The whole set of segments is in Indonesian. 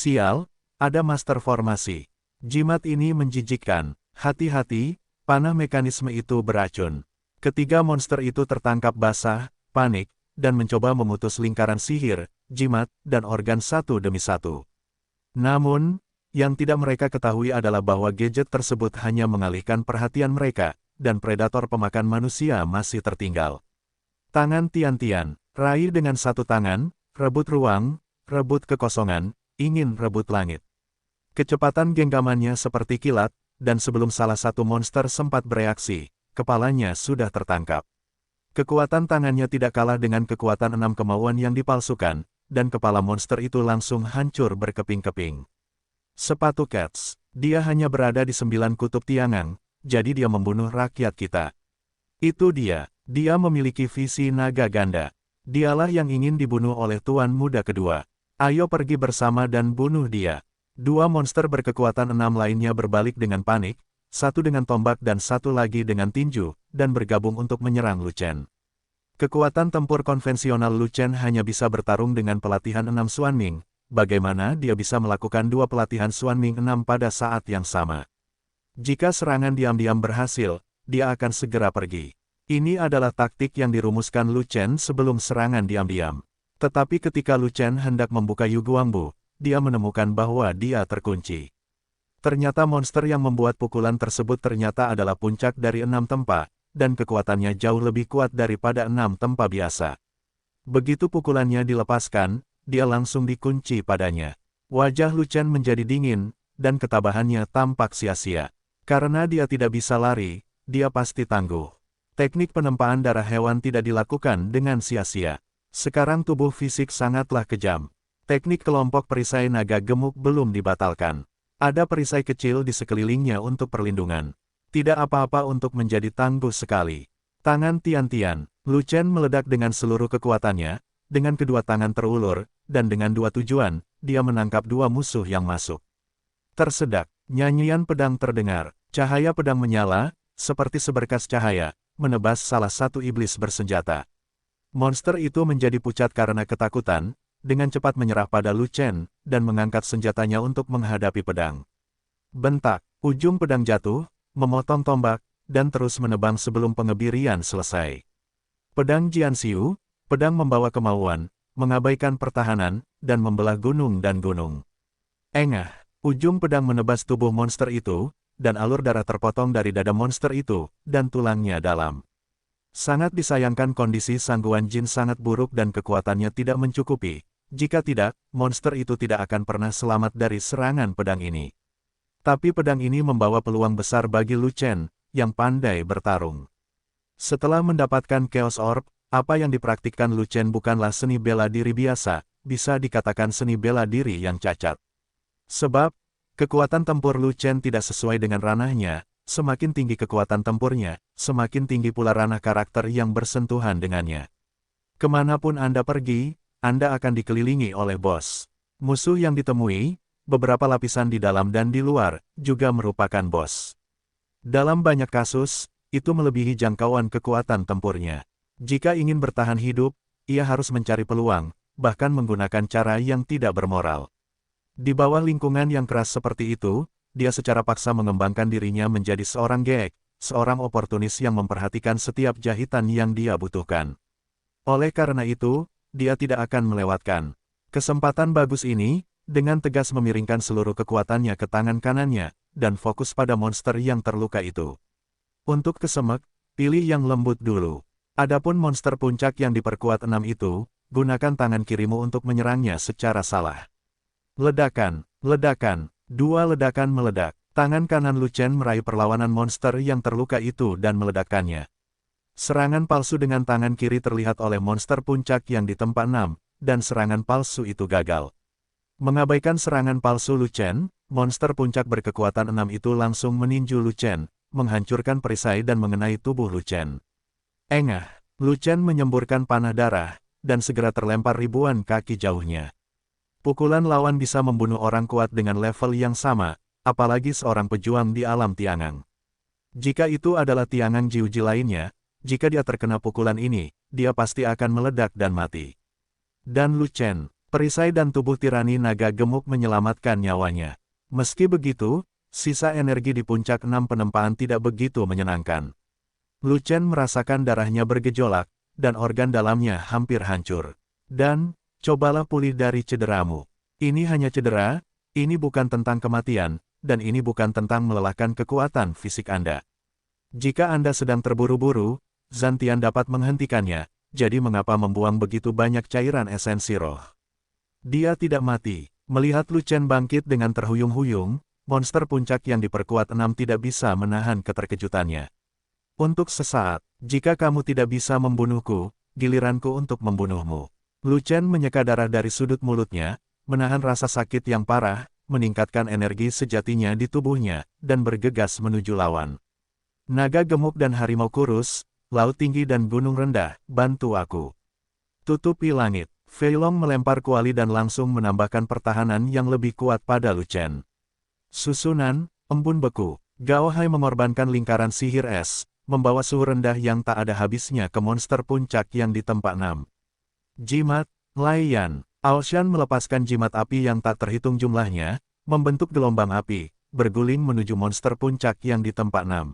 Sial, ada master formasi. Jimat ini menjijikkan. Hati-hati, panah mekanisme itu beracun. Ketiga monster itu tertangkap basah, panik, dan mencoba memutus lingkaran sihir, jimat, dan organ satu demi satu. Namun, yang tidak mereka ketahui adalah bahwa gadget tersebut hanya mengalihkan perhatian mereka, dan predator pemakan manusia masih tertinggal. Tangan Tian-Tian, raih dengan satu tangan, rebut ruang, rebut kekosongan, ingin rebut langit. Kecepatan genggamannya seperti kilat, dan sebelum salah satu monster sempat bereaksi, kepalanya sudah tertangkap. Kekuatan tangannya tidak kalah dengan kekuatan 6 kemauan yang dipalsukan, dan kepala monster itu langsung hancur berkeping-keping. Sepatu Cats, dia hanya berada di 9 kutub Tiangang, jadi dia membunuh rakyat kita. Itu dia memiliki visi naga ganda. Dialah yang ingin dibunuh oleh Tuan Muda kedua. Ayo pergi bersama dan bunuh dia. Dua monster berkekuatan 6 lainnya berbalik dengan panik, satu dengan tombak dan satu lagi dengan tinju, dan bergabung untuk menyerang Lu Chen. Kekuatan tempur konvensional Lu Chen hanya bisa bertarung dengan pelatihan 6 Xuanming. Bagaimana dia bisa melakukan 2 pelatihan Xuanming 6 pada saat yang sama? Jika serangan diam-diam berhasil, dia akan segera pergi. Ini adalah taktik yang dirumuskan Lu Chen sebelum serangan diam-diam. Tetapi ketika Lu Chen hendak membuka Yu Guangbu, dia menemukan bahwa dia terkunci. Ternyata monster yang membuat pukulan tersebut ternyata adalah puncak dari 6 tempa, dan kekuatannya jauh lebih kuat daripada 6 tempa biasa. Begitu pukulannya dilepaskan, dia langsung dikunci padanya. Wajah Lu Chen menjadi dingin, dan ketabahannya tampak sia-sia. Karena dia tidak bisa lari, dia pasti tangguh. Teknik penempaan darah hewan tidak dilakukan dengan sia-sia. Sekarang tubuh fisik sangatlah kejam. Teknik kelompok perisai naga gemuk belum dibatalkan. Ada perisai kecil di sekelilingnya untuk perlindungan. Tidak apa-apa untuk menjadi tangguh sekali. Tangan Tian-Tian, Lu Chen meledak dengan seluruh kekuatannya, dengan kedua tangan terulur, dan dengan 2 tujuan, dia menangkap 2 musuh yang masuk. Tersedak, nyanyian pedang terdengar, cahaya pedang menyala, seperti seberkas cahaya, menebas salah satu iblis bersenjata. Monster itu menjadi pucat karena ketakutan, dengan cepat menyerah pada Lu Chen, dan mengangkat senjatanya untuk menghadapi pedang. Bentak, ujung pedang jatuh, memotong tombak, dan terus menebang sebelum pengebirian selesai. Pedang Jianxiu, pedang membawa kemauan, mengabaikan pertahanan, dan membelah gunung dan gunung. Engah, ujung pedang menebas tubuh monster itu, dan alur darah terpotong dari dada monster itu, dan tulangnya dalam. Sangat disayangkan kondisi Sang Guan Jin sangat buruk dan kekuatannya tidak mencukupi. Jika tidak, monster itu tidak akan pernah selamat dari serangan pedang ini. Tapi pedang ini membawa peluang besar bagi Lu Chen, yang pandai bertarung. Setelah mendapatkan Chaos Orb, apa yang dipraktikkan Lu Chen bukanlah seni bela diri biasa, bisa dikatakan seni bela diri yang cacat. Sebab, kekuatan tempur Lu Chen tidak sesuai dengan ranahnya. Semakin tinggi kekuatan tempurnya, semakin tinggi pula ranah karakter yang bersentuhan dengannya. Kemanapun Anda pergi, Anda akan dikelilingi oleh bos. Musuh yang ditemui, beberapa lapisan di dalam dan di luar, juga merupakan bos. Dalam banyak kasus, itu melebihi jangkauan kekuatan tempurnya. Jika ingin bertahan hidup, ia harus mencari peluang, bahkan menggunakan cara yang tidak bermoral. Di bawah lingkungan yang keras seperti itu, dia secara paksa mengembangkan dirinya menjadi seorang geek, seorang oportunis yang memperhatikan setiap jahitan yang dia butuhkan. Oleh karena itu, dia tidak akan melewatkan kesempatan bagus ini, dengan tegas memiringkan seluruh kekuatannya ke tangan kanannya, dan fokus pada monster yang terluka itu. Untuk kesemek, pilih yang lembut dulu. Adapun monster puncak yang diperkuat 6 itu, gunakan tangan kirimu untuk menyerangnya secara salah. Ledakan, ledakan. 2 ledakan meledak. Tangan kanan Lu Chen meraih perlawanan monster yang terluka itu dan meledakkannya. Serangan palsu dengan tangan kiri terlihat oleh monster puncak yang ditempa 6, dan serangan palsu itu gagal. Mengabaikan serangan palsu Lu Chen, monster puncak berkekuatan 6 itu langsung meninju Lu Chen, menghancurkan perisai dan mengenai tubuh Lu Chen. Engah, Lu Chen menyemburkan panah darah, dan segera terlempar ribuan kaki jauhnya. Pukulan lawan bisa membunuh orang kuat dengan level yang sama, apalagi seorang pejuang di alam Tiangang. Jika itu adalah Tiangang Jiuji lainnya, jika dia terkena pukulan ini, dia pasti akan meledak dan mati. Dan Lu Chen, Perisai dan tubuh tirani naga gemuk menyelamatkan nyawanya. Meski begitu, sisa energi di puncak 6 penempaan tidak begitu menyenangkan. Lu Chen merasakan darahnya bergejolak, dan organ dalamnya hampir hancur. Dan, cobalah pulih dari cederamu. Ini hanya cedera, ini bukan tentang kematian, dan ini bukan tentang melelahkan kekuatan fisik Anda. Jika Anda sedang terburu-buru, Zantian dapat menghentikannya, jadi mengapa membuang begitu banyak cairan esensi roh? Dia tidak mati. Melihat Lu Chen bangkit dengan terhuyung-huyung, monster puncak yang diperkuat 6 tidak bisa menahan keterkejutannya. Untuk sesaat, jika kamu tidak bisa membunuhku, giliranku untuk membunuhmu. Lu Chen menyeka darah dari sudut mulutnya, menahan rasa sakit yang parah, meningkatkan energi sejatinya di tubuhnya, dan bergegas menuju lawan. Naga gemuk dan harimau kurus, laut tinggi dan gunung rendah, bantu aku. Tutupi langit. Fei Long melempar kuali dan langsung menambahkan pertahanan yang lebih kuat pada Lu Chen. Susunan, embun beku. Gao Hai mengorbankan lingkaran sihir es, membawa suhu rendah yang tak ada habisnya ke monster puncak yang ditempa 6. Jimat, Lai Yan. Aoshan melepaskan jimat api yang tak terhitung jumlahnya, membentuk gelombang api, berguling menuju monster puncak yang ditempa 6.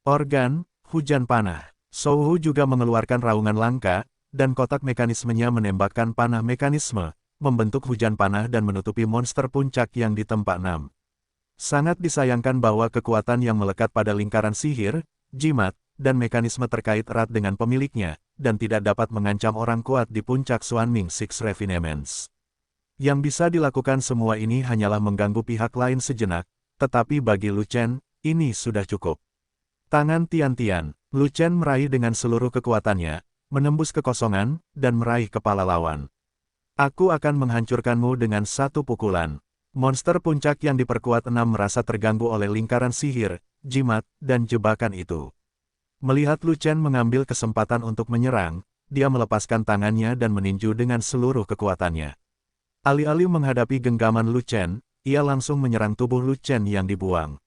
Organ, hujan panah. Souhu juga mengeluarkan raungan langka, dan kotak mekanismenya menembakkan panah mekanisme, membentuk hujan panah dan menutupi monster puncak yang ditempa 6. Sangat disayangkan bahwa kekuatan yang melekat pada lingkaran sihir, jimat, dan mekanisme terkait erat dengan pemiliknya, dan tidak dapat mengancam orang kuat di puncak Xuanming Six Refinements. Yang bisa dilakukan semua ini hanyalah mengganggu pihak lain sejenak, tetapi bagi Lu Chen, ini sudah cukup. Tangan Tian-Tian, Lu Chen meraih dengan seluruh kekuatannya, menembus kekosongan, dan meraih kepala lawan. Aku akan menghancurkanmu dengan satu pukulan. Monster puncak yang diperkuat 6 merasa terganggu oleh lingkaran sihir, jimat, dan jebakan itu. Melihat Lu Chen mengambil kesempatan untuk menyerang, dia melepaskan tangannya dan meninju dengan seluruh kekuatannya. Alih-alih menghadapi genggaman Lu Chen, ia langsung menyerang tubuh Lu Chen yang dibuang.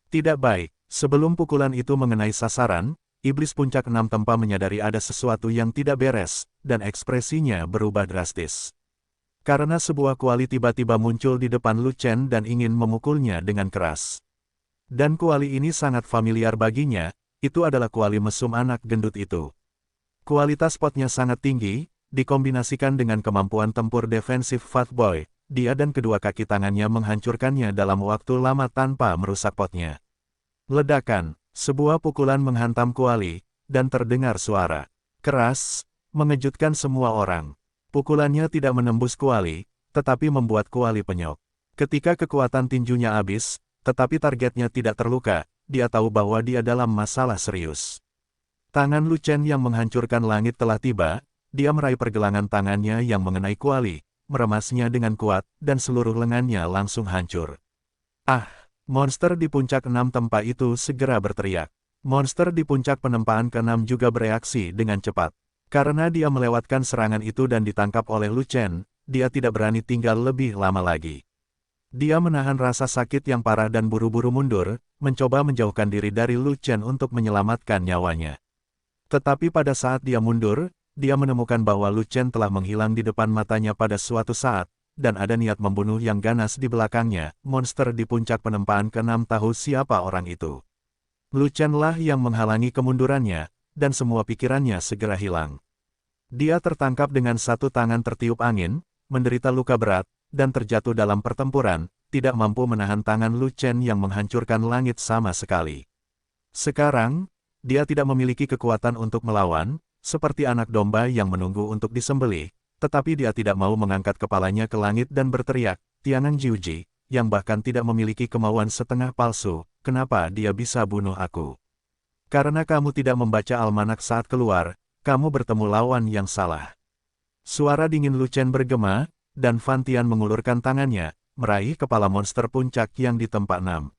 Tidak baik, sebelum pukulan itu mengenai sasaran, Iblis puncak 6 tanpa menyadari ada sesuatu yang tidak beres, dan ekspresinya berubah drastis. Karena sebuah kuali tiba-tiba muncul di depan Lu Chen dan ingin memukulnya dengan keras. Dan kuali ini sangat familiar baginya, itu adalah kuali mesum anak gendut itu. Kualitas potnya sangat tinggi, dikombinasikan dengan kemampuan tempur defensif Fat Boy, dia dan kedua kaki tangannya menghancurkannya dalam waktu lama tanpa merusak potnya. Ledakan. Sebuah pukulan menghantam kuali, dan terdengar suara keras, mengejutkan semua orang. Pukulannya tidak menembus kuali, tetapi membuat kuali penyok. Ketika kekuatan tinjunya habis, tetapi targetnya tidak terluka, dia tahu bahwa dia dalam masalah serius. Tangan Lu Chen yang menghancurkan langit telah tiba, dia meraih pergelangan tangannya yang mengenai kuali, meremasnya dengan kuat, dan seluruh lengannya langsung hancur. Ah! Monster di puncak 6 tempa itu segera berteriak. Monster di puncak penempaan ke-6 juga bereaksi dengan cepat. Karena dia melewatkan serangan itu dan ditangkap oleh Lu Chen, dia tidak berani tinggal lebih lama lagi. Dia menahan rasa sakit yang parah dan buru-buru mundur, mencoba menjauhkan diri dari Lu Chen untuk menyelamatkan nyawanya. Tetapi pada saat dia mundur, dia menemukan bahwa Lu Chen telah menghilang di depan matanya pada suatu saat, dan ada niat membunuh yang ganas di belakangnya. Monster di puncak penempaan ke-6 tahu siapa orang itu. Lu Chen lah yang menghalangi kemundurannya, dan semua pikirannya segera hilang. Dia tertangkap dengan satu tangan tertiup angin, menderita luka berat, dan terjatuh dalam pertempuran, tidak mampu menahan tangan Lu Chen yang menghancurkan langit sama sekali. Sekarang, dia tidak memiliki kekuatan untuk melawan, seperti anak domba yang menunggu untuk disembelih. Tetapi dia tidak mau mengangkat kepalanya ke langit dan berteriak, Tianang Jiuji, yang bahkan tidak memiliki kemauan setengah palsu, kenapa dia bisa bunuh aku? Karena kamu tidak membaca almanak saat keluar, kamu bertemu lawan yang salah. Suara dingin Lu Chen bergema, dan Fan Tian mengulurkan tangannya, meraih kepala monster puncak yang ditempa 6.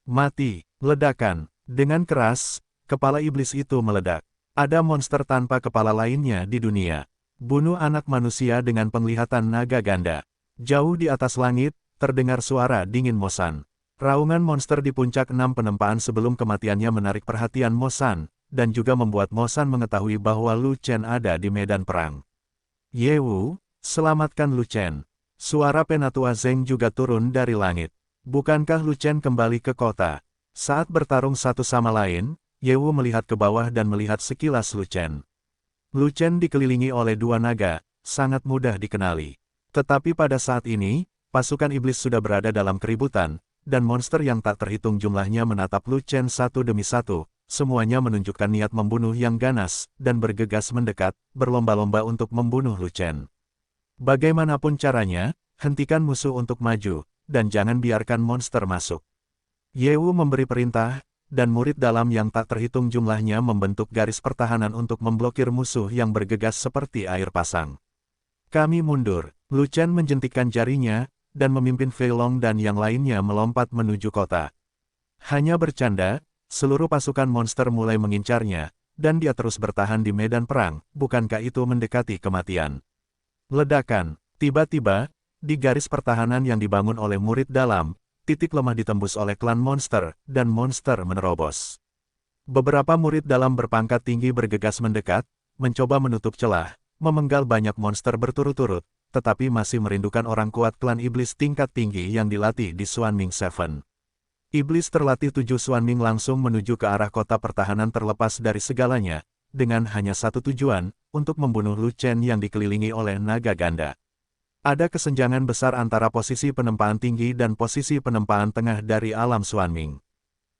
Mati, ledakan, dengan keras, kepala iblis itu meledak. Ada monster tanpa kepala lainnya di dunia. Bunuh anak manusia dengan penglihatan naga ganda. Jauh di atas langit, terdengar suara dingin Mosan. Raungan monster di puncak 6 penempaan sebelum kematiannya menarik perhatian Mosan, dan juga membuat Mosan mengetahui bahwa Lu Chen ada di medan perang. Ye Wu, Selamatkan Lu Chen. Suara Penatua Zeng juga turun dari langit. Bukankah Lu Chen kembali ke kota? Saat bertarung satu sama lain, Ye Wu melihat ke bawah dan melihat sekilas Lu Chen. Lu Chen dikelilingi oleh dua naga, sangat mudah dikenali. Tetapi pada saat ini, pasukan iblis sudah berada dalam keributan, dan monster yang tak terhitung jumlahnya menatap Lu Chen satu demi satu, semuanya menunjukkan niat membunuh yang ganas, dan bergegas mendekat, berlomba-lomba untuk membunuh Lu Chen. Bagaimanapun caranya, hentikan musuh untuk maju, dan jangan biarkan monster masuk. Ye Wu memberi perintah, dan murid dalam yang tak terhitung jumlahnya membentuk garis pertahanan untuk memblokir musuh yang bergegas seperti air pasang. Kami mundur. Lu Chen menjentikkan jarinya, dan memimpin Fei Long dan yang lainnya melompat menuju kota. Hanya bercanda, seluruh pasukan monster mulai mengincarnya, dan dia terus bertahan di medan perang, bukankah itu mendekati kematian? Ledakan. Tiba-tiba, di garis pertahanan yang dibangun oleh murid dalam, titik lemah ditembus oleh klan monster, dan monster menerobos. Beberapa murid dalam berpangkat tinggi bergegas mendekat, mencoba menutup celah, memenggal banyak monster berturut-turut, tetapi masih merindukan orang kuat klan iblis tingkat tinggi yang dilatih di Xuanming Seven. Iblis terlatih 7 Xuanming langsung menuju ke arah kota pertahanan terlepas dari segalanya, dengan hanya satu tujuan, untuk membunuh Lu Chen yang dikelilingi oleh naga ganda. Ada kesenjangan besar antara posisi penempaan tinggi dan posisi penempaan tengah dari alam Xuanming.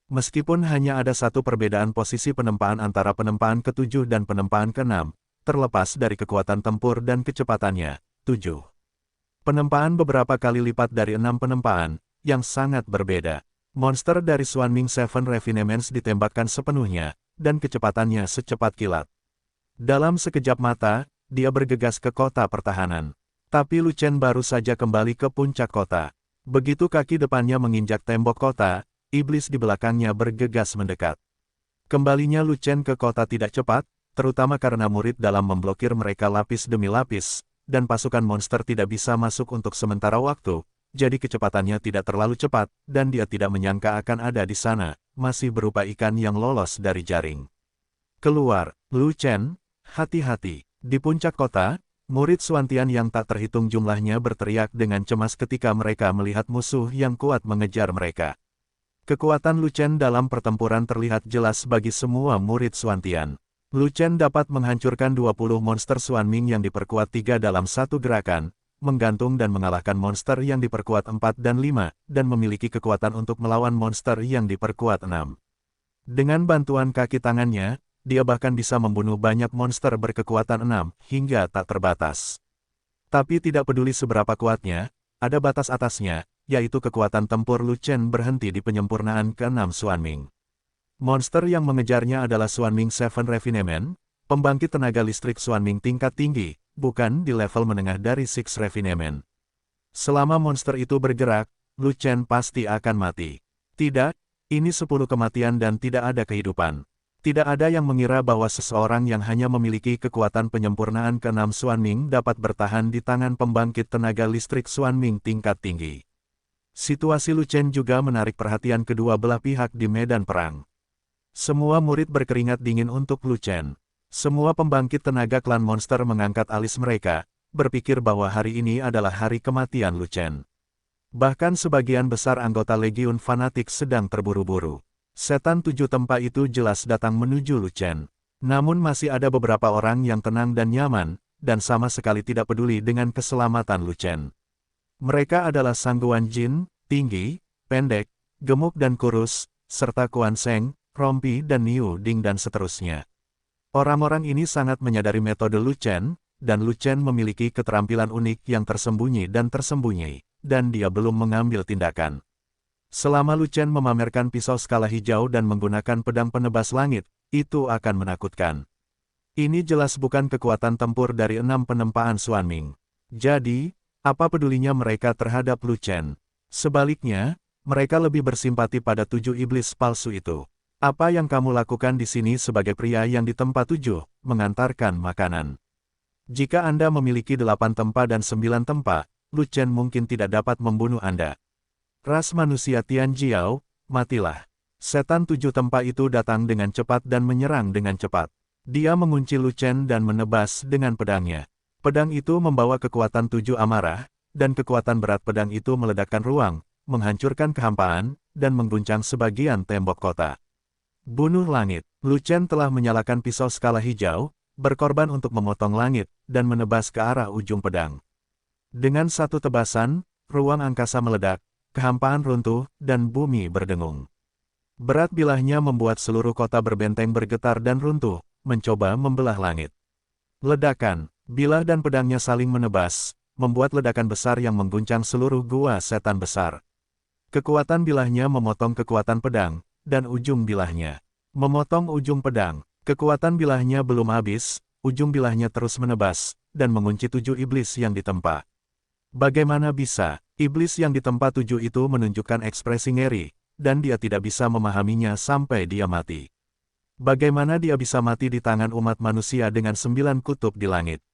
Meskipun hanya ada satu perbedaan posisi penempaan antara penempaan ke-7 dan penempaan ke-6, terlepas dari kekuatan tempur dan kecepatannya, 7. Penempaan beberapa kali lipat dari 6 penempaan, yang sangat berbeda. Monster dari Xuanming Seven Refinements ditembakkan sepenuhnya, dan kecepatannya secepat kilat. Dalam sekejap mata, dia bergegas ke kota pertahanan. Tapi Lu Chen baru saja kembali ke puncak kota. Begitu kaki depannya menginjak tembok kota, iblis di belakangnya bergegas mendekat. Kembalinya Lu Chen ke kota tidak cepat, terutama karena murid dalam memblokir mereka lapis demi lapis, dan pasukan monster tidak bisa masuk untuk sementara waktu, jadi kecepatannya tidak terlalu cepat, dan dia tidak menyangka akan ada di sana, masih berupa ikan yang lolos dari jaring. Keluar, Lu Chen, hati-hati. Di puncak kota, murid Xuantian yang tak terhitung jumlahnya berteriak dengan cemas ketika mereka melihat musuh yang kuat mengejar mereka. Kekuatan Lu Chen dalam pertempuran terlihat jelas bagi semua murid Xuantian. Lu Chen dapat menghancurkan 20 monster Xuanming yang diperkuat 3 dalam satu gerakan, menggantung dan mengalahkan monster yang diperkuat 4 dan 5, dan memiliki kekuatan untuk melawan monster yang diperkuat 6. Dengan bantuan kaki tangannya, dia bahkan bisa membunuh banyak monster berkekuatan 6, hingga tak terbatas. Tapi tidak peduli seberapa kuatnya, ada batas atasnya, yaitu kekuatan tempur Lu Chen berhenti di penyempurnaan ke-6 Xuanming. Monster yang mengejarnya adalah Xuanming Seven Refinement, pembangkit tenaga listrik Xuanming tingkat tinggi, bukan di level menengah dari Six Refinement. Selama monster itu bergerak, Lu Chen pasti akan mati. Tidak, ini 10 kematian dan tidak ada kehidupan. Tidak ada yang mengira bahwa seseorang yang hanya memiliki kekuatan penyempurnaan ke-6 Xuanming dapat bertahan di tangan pembangkit tenaga listrik Xuanming tingkat tinggi. Situasi Lu Chen juga menarik perhatian kedua belah pihak di medan perang. Semua murid berkeringat dingin untuk Lu Chen. Semua pembangkit tenaga klan monster mengangkat alis mereka, berpikir bahwa hari ini adalah hari kematian Lu Chen. Bahkan sebagian besar anggota Legiun Fanatik sedang terburu-buru. Setan 7 tempa itu jelas datang menuju Lu Chen. Namun masih ada beberapa orang yang tenang dan nyaman, dan sama sekali tidak peduli dengan keselamatan Lu Chen. Mereka adalah Sangguan Jin, tinggi, pendek, gemuk dan kurus, serta Kuan Seng, rompi dan Niu Ding dan seterusnya. Orang-orang ini sangat menyadari metode Lu Chen, dan Lu Chen memiliki keterampilan unik yang tersembunyi, dan dia belum mengambil tindakan. Selama Lu Chen memamerkan pisau skala hijau dan menggunakan pedang penebas langit, itu akan menakutkan. Ini jelas bukan kekuatan tempur dari 6 penempaan Xuanming. Jadi, apa pedulinya mereka terhadap Lu Chen? Sebaliknya, mereka lebih bersimpati pada 7 iblis palsu itu. Apa yang kamu lakukan di sini sebagai pria yang di tempat 7, mengantarkan makanan? Jika Anda memiliki 8 tempa dan 9 tempa, Lu Chen mungkin tidak dapat membunuh Anda. Ras manusia Tian Jiao, matilah. Setan 7 tempa itu datang dengan cepat dan menyerang dengan cepat. Dia mengunci Lu Chen dan menebas dengan pedangnya. Pedang itu membawa kekuatan 7 amarah, dan kekuatan berat pedang itu meledakkan ruang, menghancurkan kehampaan, dan mengguncang sebagian tembok kota. Bunuh langit. Lu Chen telah menyalakan pisau skala hijau, berkorban untuk memotong langit, dan menebas ke arah ujung pedang. Dengan satu tebasan, ruang angkasa meledak, kehampaan runtuh, dan bumi berdengung. Berat bilahnya membuat seluruh kota berbenteng bergetar dan runtuh, mencoba membelah langit. Ledakan, bilah dan pedangnya saling menebas, membuat ledakan besar yang mengguncang seluruh gua setan besar. Kekuatan bilahnya memotong kekuatan pedang, dan ujung bilahnya memotong ujung pedang. Kekuatan bilahnya belum habis, ujung bilahnya terus menebas, dan mengunci 7 iblis yang ditempa. Bagaimana bisa, iblis yang ditempa 7 itu menunjukkan ekspresi ngeri, dan dia tidak bisa memahaminya sampai dia mati. Bagaimana dia bisa mati di tangan umat manusia dengan 9 kutub di langit?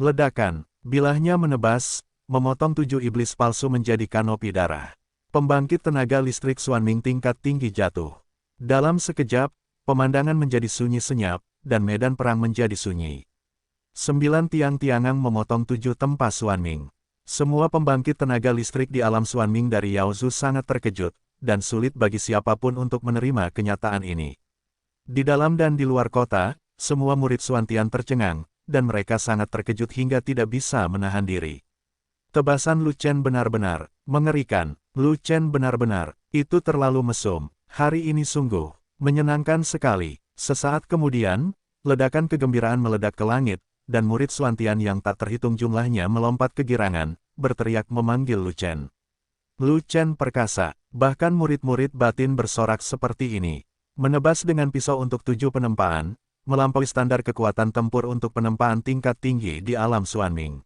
Ledakan, bilahnya menebas, memotong 7 iblis palsu menjadi kanopi darah. Pembangkit tenaga listrik Xuanming tingkat tinggi jatuh. Dalam sekejap, pemandangan menjadi sunyi senyap, dan medan perang menjadi sunyi. 9 tiang-tiangang memotong 7 tempas Xuanming. Semua pembangkit tenaga listrik di alam Xuanming dari Yaozu sangat terkejut, dan sulit bagi siapapun untuk menerima kenyataan ini. Di dalam dan di luar kota, semua murid Xuantian tercengang, dan mereka sangat terkejut hingga tidak bisa menahan diri. Tebasan Lu Chen benar-benar mengerikan. Lu Chen benar-benar, itu terlalu mesum. Hari ini sungguh menyenangkan sekali. Sesaat kemudian, ledakan kegembiraan meledak ke langit, dan murid Xuantian yang tak terhitung jumlahnya melompat kegirangan, berteriak memanggil Lu Chen. Lu Chen perkasa, bahkan murid-murid batin bersorak seperti ini. Menebas dengan pisau untuk 7 penempaan, melampaui standar kekuatan tempur untuk penempaan tingkat tinggi di alam Xuanming.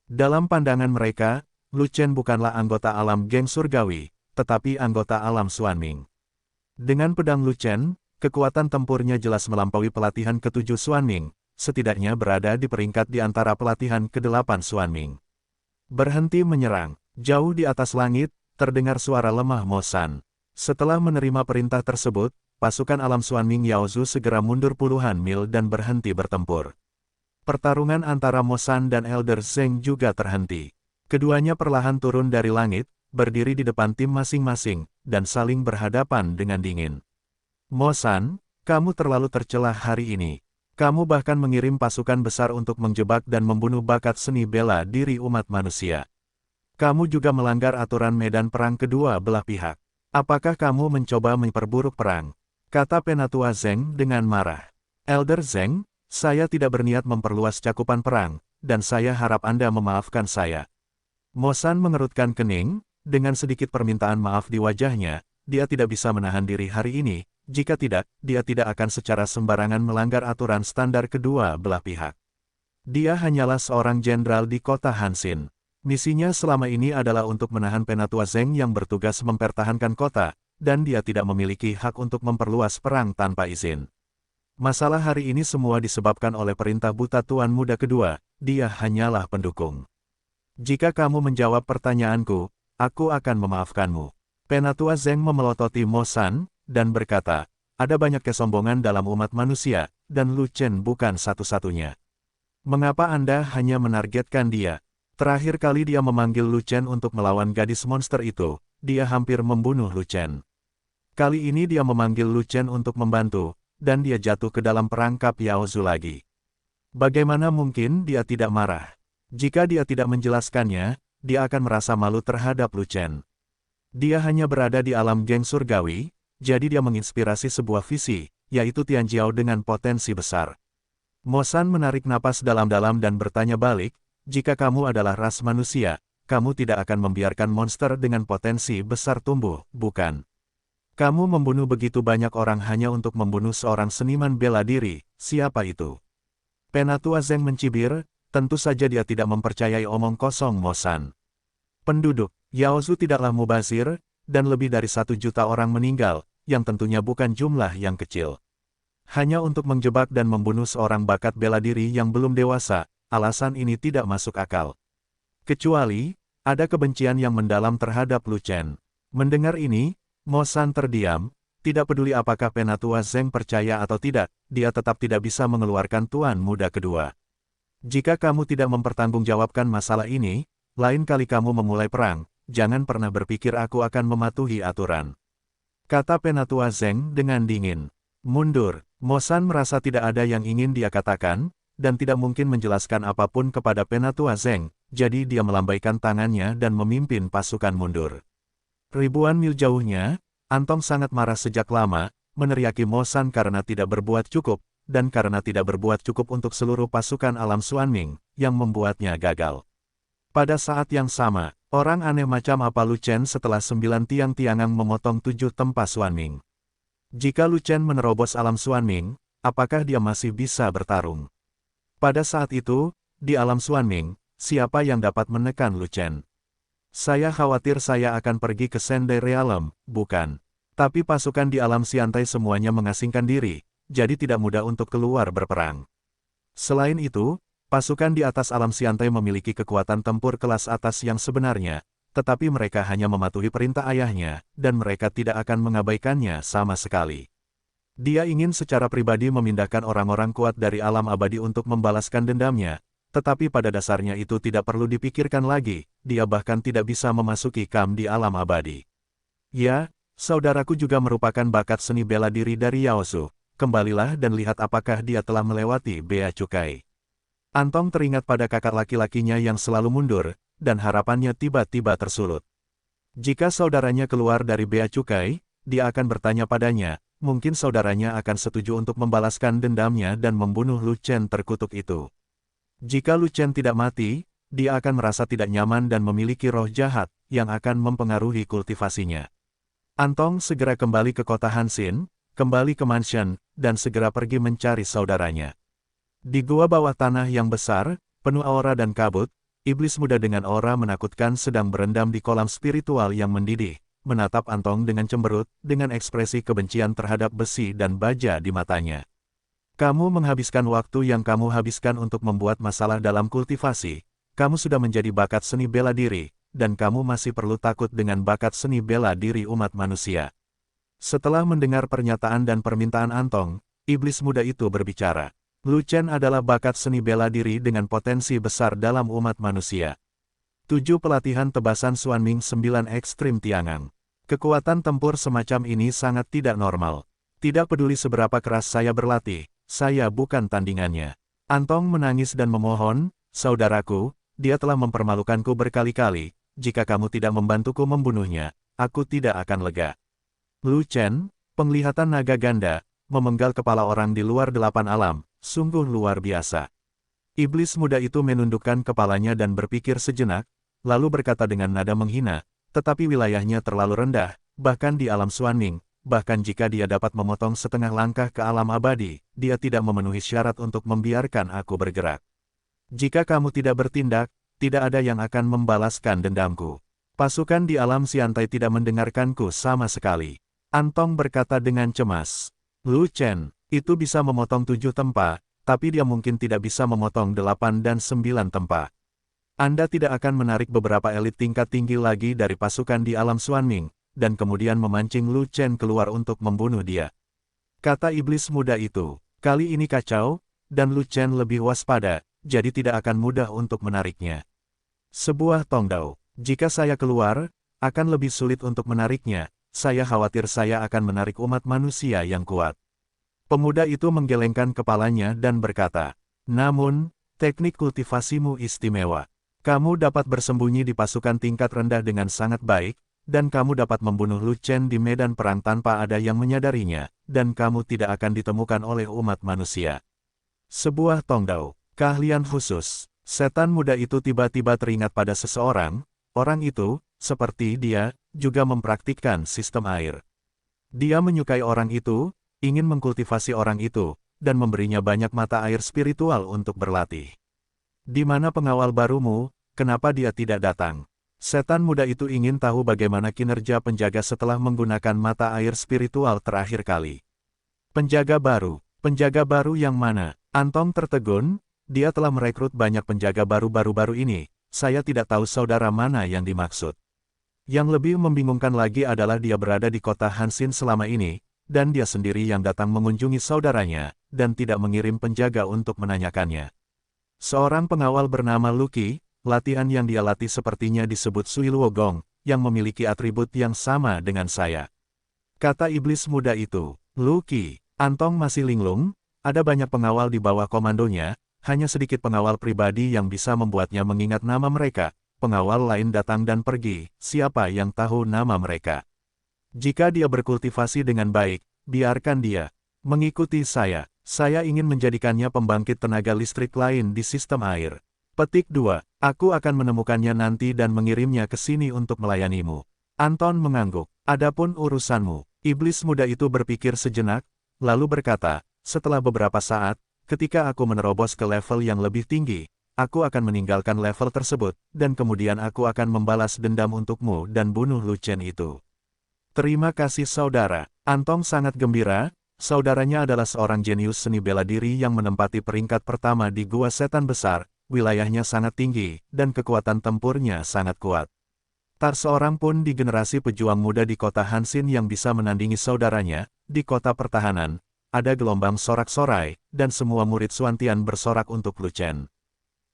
Dalam pandangan mereka, Lu Chen bukanlah anggota alam geng surgawi, tetapi anggota alam Xuanming. Dengan pedang Lu Chen, kekuatan tempurnya jelas melampaui pelatihan ke-7 Xuanming, setidaknya berada di peringkat di antara pelatihan ke-8 Xuanming. Berhenti menyerang. Jauh di atas langit, terdengar suara lemah Mo San. Setelah menerima perintah tersebut, pasukan alam Xuanming Yaozu segera mundur puluhan mil dan berhenti bertempur. Pertarungan antara Mo San dan Elder Zheng juga terhenti. Keduanya perlahan turun dari langit, berdiri di depan tim masing-masing, dan saling berhadapan dengan dingin. Mo San, kamu terlalu tercelah hari ini. Kamu bahkan mengirim pasukan besar untuk menjebak dan membunuh bakat seni bela diri umat manusia. Kamu juga melanggar aturan medan perang kedua belah pihak. Apakah kamu mencoba memperburuk perang? Kata Penatua Zheng dengan marah. Elder Zheng, saya tidak berniat memperluas cakupan perang, dan saya harap Anda memaafkan saya. Mo San mengerutkan kening, dengan sedikit permintaan maaf di wajahnya, dia tidak bisa menahan diri hari ini, jika tidak, dia tidak akan secara sembarangan melanggar aturan standar kedua belah pihak. Dia hanyalah seorang jenderal di kota Hanxin. Misinya selama ini adalah untuk menahan Penatua Zheng yang bertugas mempertahankan kota, dan dia tidak memiliki hak untuk memperluas perang tanpa izin. Masalah hari ini semua disebabkan oleh perintah buta Tuan Muda kedua, dia hanyalah pendukung. Jika kamu menjawab pertanyaanku, aku akan memaafkanmu. Penatua Zheng memelototi Mo San, dan berkata, ada banyak kesombongan dalam umat manusia, dan Lu Chen bukan satu-satunya. Mengapa Anda hanya menargetkan dia? Terakhir kali dia memanggil Lu Chen untuk melawan gadis monster itu, dia hampir membunuh Lu Chen. Kali ini dia memanggil Lu Chen untuk membantu, dan dia jatuh ke dalam perangkap Yaozu lagi. Bagaimana mungkin dia tidak marah? Jika dia tidak menjelaskannya, dia akan merasa malu terhadap Lu Chen. Dia hanya berada di alam geng surgawi, jadi dia menginspirasi sebuah visi, yaitu Tianjiao dengan potensi besar. Mo San menarik napas dalam-dalam dan bertanya balik, jika kamu adalah ras manusia, kamu tidak akan membiarkan monster dengan potensi besar tumbuh, bukan? Kamu membunuh begitu banyak orang hanya untuk membunuh seorang seniman bela diri, siapa itu? Penatua Zheng mencibir, tentu saja dia tidak mempercayai omong kosong Mo San. Penduduk Yaozu tidaklah mubazir, dan lebih dari 1 juta orang meninggal, yang tentunya bukan jumlah yang kecil. Hanya untuk menjebak dan membunuh seorang bakat bela diri yang belum dewasa, alasan ini tidak masuk akal. Kecuali, ada kebencian yang mendalam terhadap Lu Chen. Mendengar ini, Mo San terdiam, tidak peduli apakah Penatua Zheng percaya atau tidak, dia tetap tidak bisa mengeluarkan Tuan Muda kedua. Jika kamu tidak mempertanggungjawabkan masalah ini, lain kali kamu memulai perang, jangan pernah berpikir aku akan mematuhi aturan. Kata Penatua Zheng dengan dingin. Mundur. Mo San merasa tidak ada yang ingin dia katakan, dan tidak mungkin menjelaskan apapun kepada Penatua Zheng, jadi dia melambaikan tangannya dan memimpin pasukan mundur. Ribuan mil jauhnya, Antong sangat marah sejak lama, meneriaki Mo San karena tidak berbuat cukup, dan karena tidak berbuat cukup untuk seluruh pasukan alam Xuanming, yang membuatnya gagal. Pada saat yang sama, orang aneh macam apa Lu Chen setelah 9 tiang-tiangang memotong 7 tempa Xuanming. Jika Lu Chen menerobos alam Xuanming, apakah dia masih bisa bertarung? Pada saat itu, di alam Xuanming, siapa yang dapat menekan Lu Chen? Saya khawatir saya akan pergi ke Sendai Realm, bukan. Tapi pasukan di alam Xiantai semuanya mengasingkan diri, jadi tidak mudah untuk keluar berperang. Selain itu, pasukan di atas alam Xiantai memiliki kekuatan tempur kelas atas yang sebenarnya, tetapi mereka hanya mematuhi perintah ayahnya, dan mereka tidak akan mengabaikannya sama sekali. Dia ingin secara pribadi memindahkan orang-orang kuat dari alam abadi untuk membalaskan dendamnya, tetapi pada dasarnya itu tidak perlu dipikirkan lagi, dia bahkan tidak bisa memasuki camp di alam abadi. Ya, saudaraku juga merupakan bakat seni bela diri dari Yaosu, kembalilah dan lihat apakah dia telah melewati bea cukai. Antong teringat pada kakak laki-lakinya yang selalu mundur, dan harapannya tiba-tiba tersulut. Jika saudaranya keluar dari bea cukai, dia akan bertanya padanya, mungkin saudaranya akan setuju untuk membalaskan dendamnya dan membunuh Lu Chen terkutuk itu. Jika Lu Chen tidak mati, dia akan merasa tidak nyaman dan memiliki roh jahat, yang akan mempengaruhi kultivasinya. Antong segera kembali ke kota Hanxin, kembali ke mansion, dan segera pergi mencari saudaranya. Di gua bawah tanah yang besar, penuh aura dan kabut, iblis muda dengan aura menakutkan sedang berendam di kolam spiritual yang mendidih, menatap Antong dengan cemberut, dengan ekspresi kebencian terhadap besi dan baja di matanya. Kamu menghabiskan waktu yang kamu habiskan untuk membuat masalah dalam kultivasi, kamu sudah menjadi bakat seni bela diri, dan kamu masih perlu takut dengan bakat seni bela diri umat manusia. Setelah mendengar pernyataan dan permintaan Antong, iblis muda itu berbicara. Lu Chen adalah bakat seni bela diri dengan potensi besar dalam umat manusia. 7 pelatihan tebasan Xuanming 9 ekstrim tiangang. Kekuatan tempur semacam ini sangat tidak normal. Tidak peduli seberapa keras saya berlatih, saya bukan tandingannya. Antong menangis dan memohon, saudaraku, dia telah mempermalukanku berkali-kali, jika kamu tidak membantuku membunuhnya, aku tidak akan lega. Lu Chen, penglihatan naga ganda, memenggal kepala orang di luar 8 alam, sungguh luar biasa. Iblis muda itu menundukkan kepalanya dan berpikir sejenak, lalu berkata dengan nada menghina, tetapi wilayahnya terlalu rendah, bahkan di alam Xuanming. Bahkan jika dia dapat memotong setengah langkah ke alam abadi, dia tidak memenuhi syarat untuk membiarkan aku bergerak. Jika kamu tidak bertindak, tidak ada yang akan membalaskan dendamku. Pasukan di alam Xiantai tidak mendengarkanku sama sekali. Antong berkata dengan cemas. Lu Chen, itu bisa memotong 7 tempa, tapi dia mungkin tidak bisa memotong 8 dan 9 tempa. Anda tidak akan menarik beberapa elit tingkat tinggi lagi dari pasukan di alam Xuanming, dan kemudian memancing Lu Chen keluar untuk membunuh dia. Kata iblis muda itu, kali ini kacau, dan Lu Chen lebih waspada, jadi tidak akan mudah untuk menariknya. Sebuah tongdao, jika saya keluar, akan lebih sulit untuk menariknya, saya khawatir saya akan menarik umat manusia yang kuat. Pemuda itu menggelengkan kepalanya dan berkata, namun, teknik kultivasimu istimewa. Kamu dapat bersembunyi di pasukan tingkat rendah dengan sangat baik, dan kamu dapat membunuh Lu Chen di medan perang tanpa ada yang menyadarinya, dan kamu tidak akan ditemukan oleh umat manusia. Sebuah tongdao, keahlian khusus. Setan muda itu tiba-tiba teringat pada seseorang, orang itu, seperti dia, juga mempraktikkan sistem air. Dia menyukai orang itu, ingin mengkultivasi orang itu, dan memberinya banyak mata air spiritual untuk berlatih. Di mana pengawal barumu, kenapa dia tidak datang? Setan muda itu ingin tahu bagaimana kinerja penjaga setelah menggunakan mata air spiritual terakhir kali. Penjaga baru yang mana? Antong tertegun, dia telah merekrut banyak penjaga baru-baru ini, saya tidak tahu saudara mana yang dimaksud. Yang lebih membingungkan lagi adalah dia berada di kota Hanxin selama ini, dan dia sendiri yang datang mengunjungi saudaranya, dan tidak mengirim penjaga untuk menanyakannya. Seorang pengawal bernama Lucky, latihan yang dia latih sepertinya disebut Suiluo Gong, yang memiliki atribut yang sama dengan saya. Kata iblis muda itu, Lucky, Antong masih linglung, ada banyak pengawal di bawah komandonya, hanya sedikit pengawal pribadi yang bisa membuatnya mengingat nama mereka. Pengawal lain datang dan pergi, siapa yang tahu nama mereka? Jika dia berkultivasi dengan baik, biarkan dia mengikuti saya. Saya ingin menjadikannya pembangkit tenaga listrik lain di sistem air. Petik 2. Aku akan menemukannya nanti dan mengirimnya ke sini untuk melayanimu. Anton mengangguk. Adapun urusanmu. Iblis muda itu berpikir sejenak, lalu berkata, setelah beberapa saat, ketika aku menerobos ke level yang lebih tinggi, aku akan meninggalkan level tersebut, dan kemudian aku akan membalas dendam untukmu dan bunuh Lu Chen itu. Terima kasih saudara. Antong sangat gembira, saudaranya adalah seorang jenius seni bela diri yang menempati peringkat pertama di Gua Setan Besar, wilayahnya sangat tinggi, dan kekuatan tempurnya sangat kuat. Tak seorang pun di generasi pejuang muda di kota Hansin yang bisa menandingi saudaranya, di kota pertahanan, ada gelombang sorak-sorai, dan semua murid Suantian bersorak untuk Lu Chen.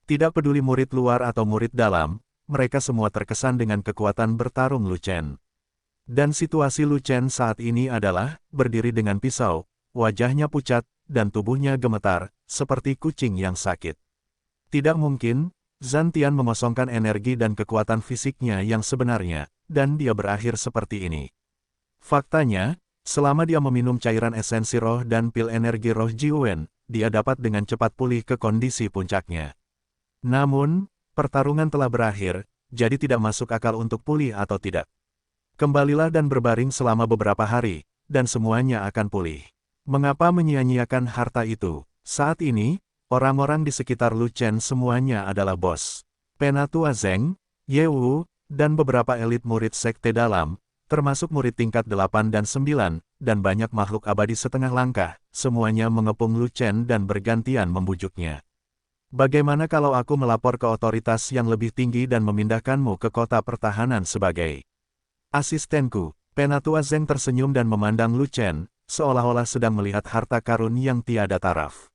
Tidak peduli murid luar atau murid dalam, mereka semua terkesan dengan kekuatan bertarung Lu Chen. Dan situasi Lu Chen saat ini adalah, berdiri dengan pisau, wajahnya pucat, dan tubuhnya gemetar, seperti kucing yang sakit. Tidak mungkin, Zhan Tian mengosongkan energi dan kekuatan fisiknya yang sebenarnya, dan dia berakhir seperti ini. Faktanya, selama dia meminum cairan esensi roh dan pil energi roh Jiwen, dia dapat dengan cepat pulih ke kondisi puncaknya. Namun, pertarungan telah berakhir, jadi tidak masuk akal untuk pulih atau tidak. Kembalilah dan berbaring selama beberapa hari, dan semuanya akan pulih. Mengapa menyia-nyiakan harta itu? Saat ini, orang-orang di sekitar Lu Chen semuanya adalah bos. Penatua Zeng, Ye Wu, dan beberapa elit murid sekte dalam, termasuk murid tingkat 8 dan 9, dan banyak makhluk abadi setengah langkah, semuanya mengepung Lu Chen dan bergantian membujuknya. Bagaimana kalau aku melapor ke otoritas yang lebih tinggi dan memindahkanmu ke kota pertahanan sebagai asistenku? Penatua Zeng tersenyum dan memandang Lu Chen, seolah-olah sedang melihat harta karun yang tiada taraf.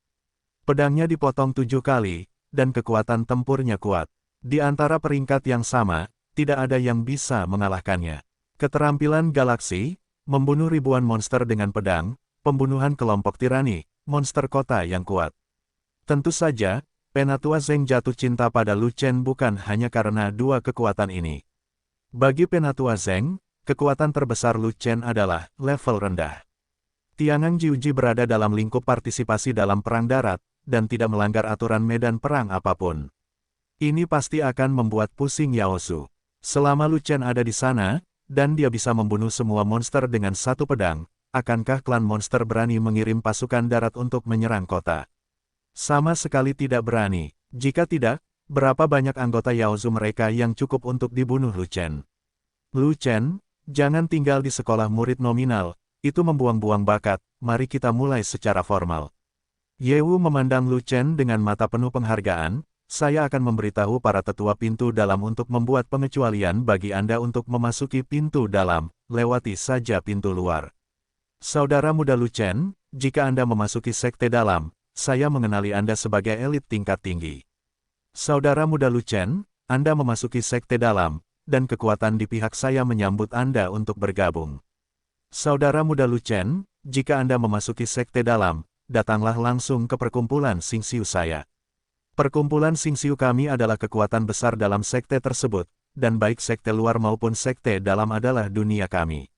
Pedangnya dipotong 7 kali, dan kekuatan tempurnya kuat. Di antara peringkat yang sama, tidak ada yang bisa mengalahkannya. Keterampilan galaksi, membunuh ribuan monster dengan pedang, pembunuhan kelompok tirani, monster kota yang kuat. Tentu saja, Penatua Zeng jatuh cinta pada Lu Chen bukan hanya karena dua kekuatan ini. Bagi Penatua Zeng, kekuatan terbesar Lu Chen adalah level rendah. Tiangang Jiuji berada dalam lingkup partisipasi dalam perang darat, dan tidak melanggar aturan medan perang apapun. Ini pasti akan membuat pusing Yaosu. Selama Lu Chen ada di sana, dan dia bisa membunuh semua monster dengan satu pedang, akankah klan monster berani mengirim pasukan darat untuk menyerang kota? Sama sekali tidak berani. Jika tidak, berapa banyak anggota Yaozu mereka yang cukup untuk dibunuh Lu Chen? Lu Chen, jangan tinggal di sekolah murid nominal, itu membuang-buang bakat, mari kita mulai secara formal. Ye Wu memandang Lu Chen dengan mata penuh penghargaan, saya akan memberitahu para tetua pintu dalam untuk membuat pengecualian bagi Anda untuk memasuki pintu dalam, lewati saja pintu luar. Saudara muda Lu Chen, jika Anda memasuki sekte dalam, saya mengenali Anda sebagai elit tingkat tinggi. Saudara muda Lu Chen, Anda memasuki sekte dalam, dan kekuatan di pihak saya menyambut Anda untuk bergabung. Saudara muda Lu Chen, jika Anda memasuki sekte dalam, datanglah langsung ke perkumpulan Xingxiu saya. Perkumpulan Xingxiu kami adalah kekuatan besar dalam sekte tersebut, dan baik sekte luar maupun sekte dalam adalah dunia kami.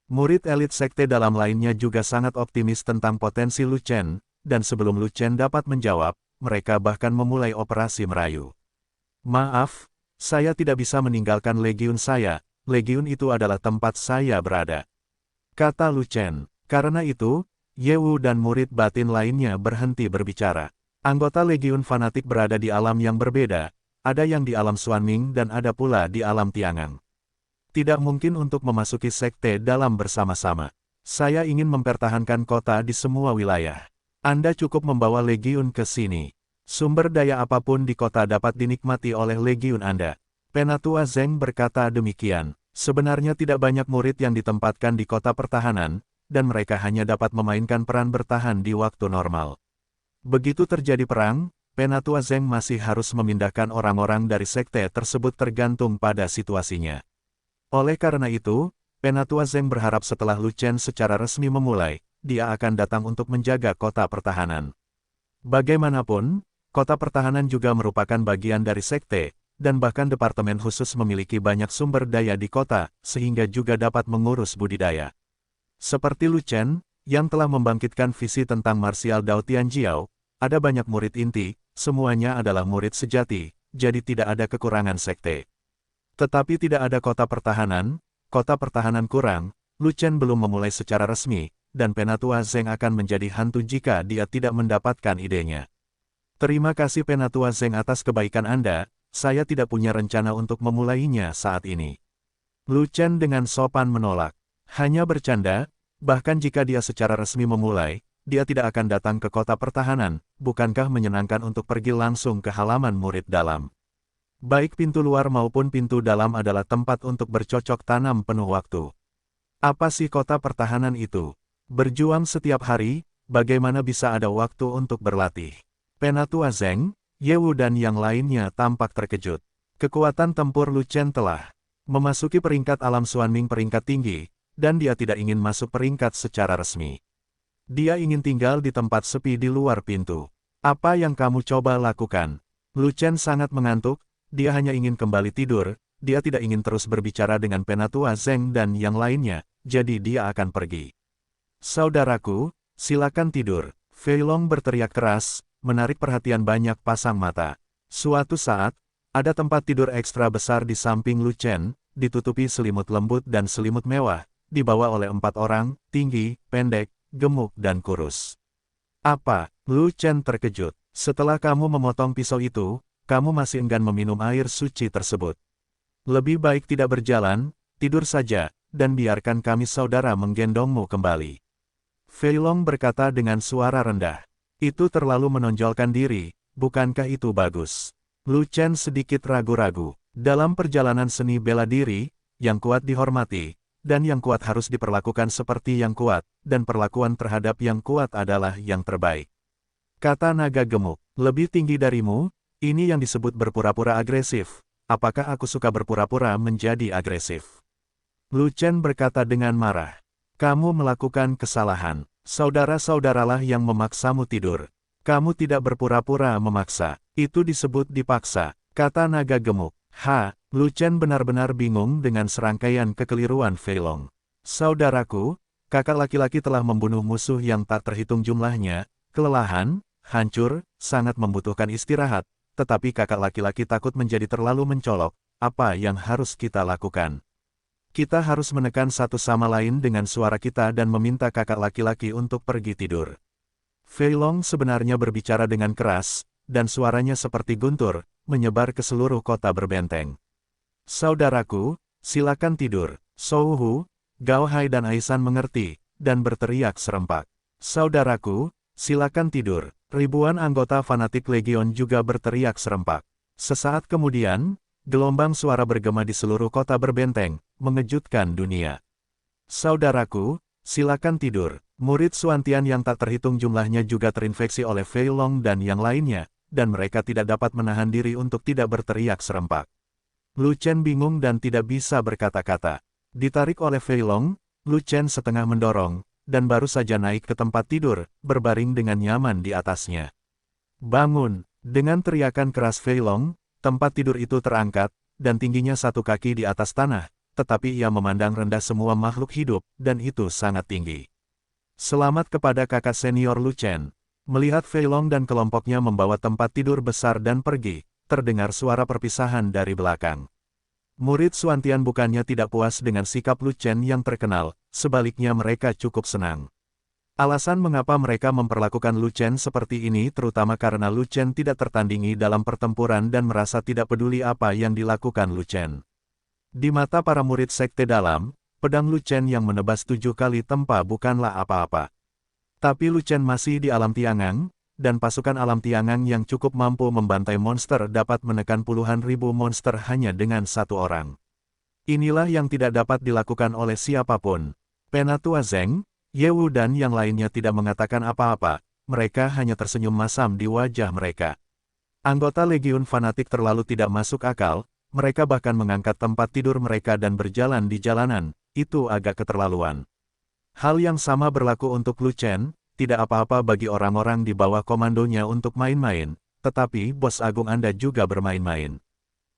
Murid elit sekte dalam lainnya juga sangat optimis tentang potensi Lu Chen, dan sebelum Lu Chen dapat menjawab, mereka bahkan memulai operasi merayu. Maaf, saya tidak bisa meninggalkan legiun saya, legiun itu adalah tempat saya berada. Kata Lu Chen. Karena itu, Ye Wu dan murid batin lainnya berhenti berbicara. Anggota legiun fanatik berada di alam yang berbeda, ada yang di alam Xuanming dan ada pula di alam Tiangang. Tidak mungkin untuk memasuki sekte dalam bersama-sama. Saya ingin mempertahankan kota di semua wilayah. Anda cukup membawa legiun ke sini. Sumber daya apapun di kota dapat dinikmati oleh legiun Anda. Penatua Zeng berkata demikian. Sebenarnya tidak banyak murid yang ditempatkan di kota pertahanan, dan mereka hanya dapat memainkan peran bertahan di waktu normal. Begitu terjadi perang, Penatua Zheng masih harus memindahkan orang-orang dari sekte tersebut tergantung pada situasinya. Oleh karena itu, Penatua Zheng berharap setelah Lu Chen secara resmi memulai, dia akan datang untuk menjaga kota pertahanan. Bagaimanapun, kota pertahanan juga merupakan bagian dari sekte, dan bahkan departemen khusus memiliki banyak sumber daya di kota, sehingga juga dapat mengurus budidaya. Seperti Lu Chen, yang telah membangkitkan visi tentang martial Dao Tianjiao, ada banyak murid inti, semuanya adalah murid sejati, jadi tidak ada kekurangan sekte. Tetapi tidak ada kota pertahanan kurang, Lu Chen belum memulai secara resmi, dan Penatua Zheng akan menjadi hantu jika dia tidak mendapatkan idenya. Terima kasih Penatua Zheng atas kebaikan Anda, saya tidak punya rencana untuk memulainya saat ini. Lu Chen dengan sopan menolak. Hanya bercanda, bahkan jika dia secara resmi memulai, dia tidak akan datang ke kota pertahanan, bukankah menyenangkan untuk pergi langsung ke halaman murid dalam? Baik pintu luar maupun pintu dalam adalah tempat untuk bercocok tanam penuh waktu. Apa sih kota pertahanan itu? Berjuang setiap hari, bagaimana bisa ada waktu untuk berlatih? Penatua Zheng, Ye Wu dan yang lainnya tampak terkejut. Kekuatan tempur Lu Chen telah memasuki peringkat alam Xuanming peringkat tinggi, dan dia tidak ingin masuk peringkat secara resmi. Dia ingin tinggal di tempat sepi di luar pintu. Apa yang kamu coba lakukan? Lu Chen sangat mengantuk. Dia hanya ingin kembali tidur, dia tidak ingin terus berbicara dengan Penatua Zheng dan yang lainnya, jadi dia akan pergi. Saudaraku, silakan tidur. Fei Long berteriak keras, menarik perhatian banyak pasang mata. Suatu saat, ada tempat tidur ekstra besar di samping Lu Chen, ditutupi selimut lembut dan selimut mewah, dibawa oleh 4 orang, tinggi, pendek, gemuk dan kurus. Apa? Lu Chen terkejut. Setelah kamu memotong pisau itu, kamu masih enggan meminum air suci tersebut. Lebih baik tidak berjalan, tidur saja, dan biarkan kami saudara menggendongmu kembali. Fei Long berkata dengan suara rendah. Itu terlalu menonjolkan diri, bukankah itu bagus? Lu Chen sedikit ragu-ragu. Dalam perjalanan seni bela diri, yang kuat dihormati, dan yang kuat harus diperlakukan seperti yang kuat, dan perlakuan terhadap yang kuat adalah yang terbaik. Kata naga gemuk, lebih tinggi darimu, ini yang disebut berpura-pura agresif. Apakah aku suka berpura-pura menjadi agresif? Lu Chen berkata dengan marah. Kamu melakukan kesalahan. Saudara-saudaralah yang memaksamu tidur. Kamu tidak berpura-pura memaksa. Itu disebut dipaksa, kata naga gemuk. Lu Chen benar-benar bingung dengan serangkaian kekeliruan Fei Long. Saudaraku, kakak laki-laki telah membunuh musuh yang tak terhitung jumlahnya, kelelahan, hancur, sangat membutuhkan istirahat. Tetapi kakak laki-laki takut menjadi terlalu mencolok. Apa yang harus kita lakukan? Kita harus menekan satu sama lain dengan suara kita dan meminta kakak laki-laki untuk pergi tidur. Fei Long sebenarnya berbicara dengan keras, dan suaranya seperti guntur, menyebar ke seluruh kota berbenteng. Saudaraku, silakan tidur. Zhou Hu, Gao Hai dan Aisan mengerti, dan berteriak serempak. Saudaraku, silakan tidur. Ribuan anggota fanatik Legion juga berteriak serempak. Sesaat kemudian, gelombang suara bergema di seluruh kota berbenteng, mengejutkan dunia. Saudaraku, silakan tidur. Murid Xuantian yang tak terhitung jumlahnya juga terinfeksi oleh Fei Long dan yang lainnya, dan mereka tidak dapat menahan diri untuk tidak berteriak serempak. Lu Chen bingung dan tidak bisa berkata-kata. Ditarik oleh Fei Long, Lu Chen setengah mendorong, dan baru saja naik ke tempat tidur, berbaring dengan nyaman di atasnya. Bangun! Dengan teriakan keras Fei Long, tempat tidur itu terangkat, dan tingginya 1 kaki di atas tanah, tetapi ia memandang rendah semua makhluk hidup, dan itu sangat tinggi. Selamat kepada kakak senior Lu Chen. Melihat Fei Long dan kelompoknya membawa tempat tidur besar dan pergi, terdengar suara perpisahan dari belakang. Murid Xuantian bukannya tidak puas dengan sikap Lu Chen yang terkenal, sebaliknya mereka cukup senang. Alasan mengapa mereka memperlakukan Lu Chen seperti ini terutama karena Lu Chen tidak tertandingi dalam pertempuran dan merasa tidak peduli apa yang dilakukan Lu Chen. Di mata para murid sekte dalam, pedang Lu Chen yang menebas 7 kali tempa bukanlah apa-apa. Tapi Lu Chen masih di alam Tiangang, dan pasukan alam Tiangang yang cukup mampu membantai monster dapat menekan puluhan ribu monster hanya dengan 1 orang. Inilah yang tidak dapat dilakukan oleh siapapun. Penatua Zheng, Ye Wu dan yang lainnya tidak mengatakan apa-apa, mereka hanya tersenyum masam di wajah mereka. Anggota Legiun fanatik terlalu tidak masuk akal, mereka bahkan mengangkat tempat tidur mereka dan berjalan di jalanan, itu agak keterlaluan. Hal yang sama berlaku untuk Lu Chen, tidak apa-apa bagi orang-orang di bawah komandonya untuk main-main, tetapi bos agung Anda juga bermain-main.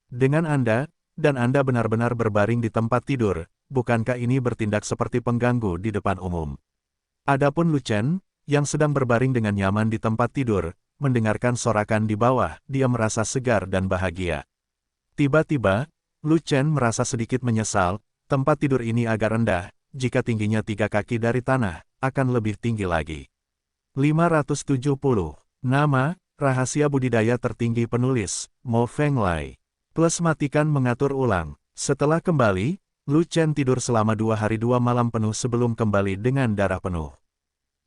Dengan Anda, dan Anda benar-benar berbaring di tempat tidur, bukankah ini bertindak seperti pengganggu di depan umum? Adapun Lu Chen, yang sedang berbaring dengan nyaman di tempat tidur, mendengarkan sorakan di bawah, dia merasa segar dan bahagia. Tiba-tiba, Lu Chen merasa sedikit menyesal, tempat tidur ini agak rendah, jika tingginya 3 kaki dari tanah, akan lebih tinggi lagi. 570. Nama, rahasia budidaya tertinggi penulis, Mo Fenglai. Plus matikan mengatur ulang. Setelah kembali, Lu Chen tidur selama 2 hari 2 malam penuh sebelum kembali dengan darah penuh.